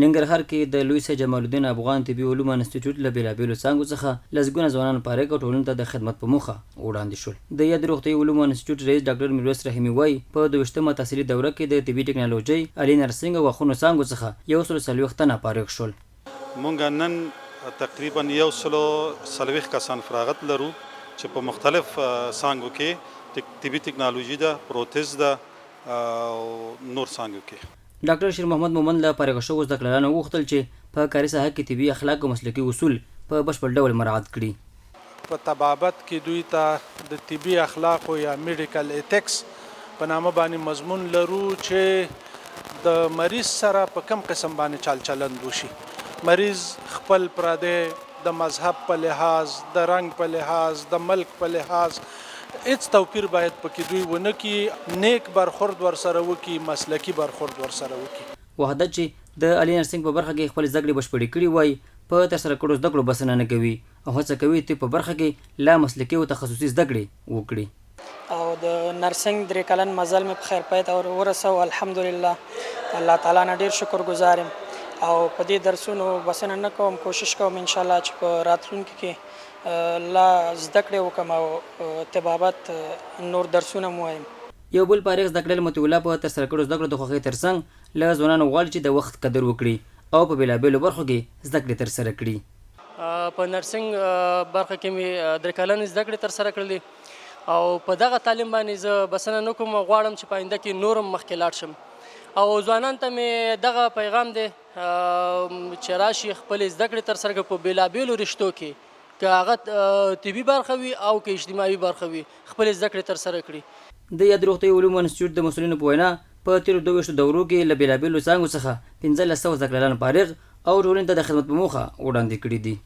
ننګرهار کې د لوی سید جمال الدین افغان طبي علومو انسټیټیوټ له بېلابېلو څانګو څخه لسګونه ځوانان فارغ او ټولنې ته د خدمت په موخه وړاندې شول. د یاد روغتیايي علومو انسټیټیوټ رئیس ډاکټر میرویس رحیمي وایي په 22مه تحصیلي دوره کې د طبي ټکنالوژۍ، آلي نرسنګ او غاښونو څانګو څخه 140 تنه فارغ شول. مونږ نن تقریبا 140 کسان فراغت لرو چې په مختلف څانګو کې طبي ټکنالوژي ده، پروتز ده او نور څانګو کې. ډاکټر شیر محمد مومند له فارغ شوو زده کړیالانو وغوښتل چې په کاري ساحه کې طبي اخلاق او مسلکي اصول په بشپړ ډول مراعات کړي. په طبابت کې دوی ته د طبي اخلاقو یا میډیکل ایتکس په نامه باندې مضمون لرو چې د مریض سره په کم قسم باندې چال چلند وشي. مریض خپل پردی د مذهب په لحاظ، د رنګ په لحاظ، د ملک په لحاظ هیڅ توپیر باید پکې دوی ونه کړي، نیک برخورد ورسره وکړي، مسلکي برخورد ورسره وکړي. وحدت چې د آلي نرسنګ په برخه کې خپل زده کړې بشپړې کړي وایي په ترسره کړو زده کړو بسنه نه کوي او هڅه کوي چې په برخه کې لا مسلکي او تخصصي زده کړې وکړي. او د نرسنګ 3 کلن مزل مې په خیر پای ته ورسو. الحمدلله الله تعالی نه ډیر شکر گزار یم او په دې درسونو بسنه نه کوم، کوشش کوم ان شاء الله چې په راتلونکي کې لا زده کړې وکم او طبابت نور درسونه مو وایم. یو بل فارغ زده کړیال مطیع الله په ترسره کړو زده کړو د خوښۍ ترڅنګ له ځوانانو غواړي چې د وخت قدر وکړي او په بېلابېلو برخو کې زده کړې ترسره کړي. په نرسنګ برخه کې مې 3 کلن زده کړې ترسره کړلې او په دغه تعلیم باندې زه بسنه نه کوم، غواړم چې په آینده کې نورم مخکې لاړ شم او ځوانانو ته مې دغه پیغام دی چې راشي خپلې زده کړې ترسره کړي په بېلابېلو رشتو کې، که هغه طبي برخه وي او که اجتماعي برخه وي، خپلې زده کړې ترسره کړي. د یاد روغتیايي علومو انسټیټیوټ د مسؤلینو په وینا په تېرو 22 دورو کې له بېلابېلو څانګو څخه 1500 زده کړیالان فارغ او ټولنې ته د خدمت په موخه وړاندې کړي دي.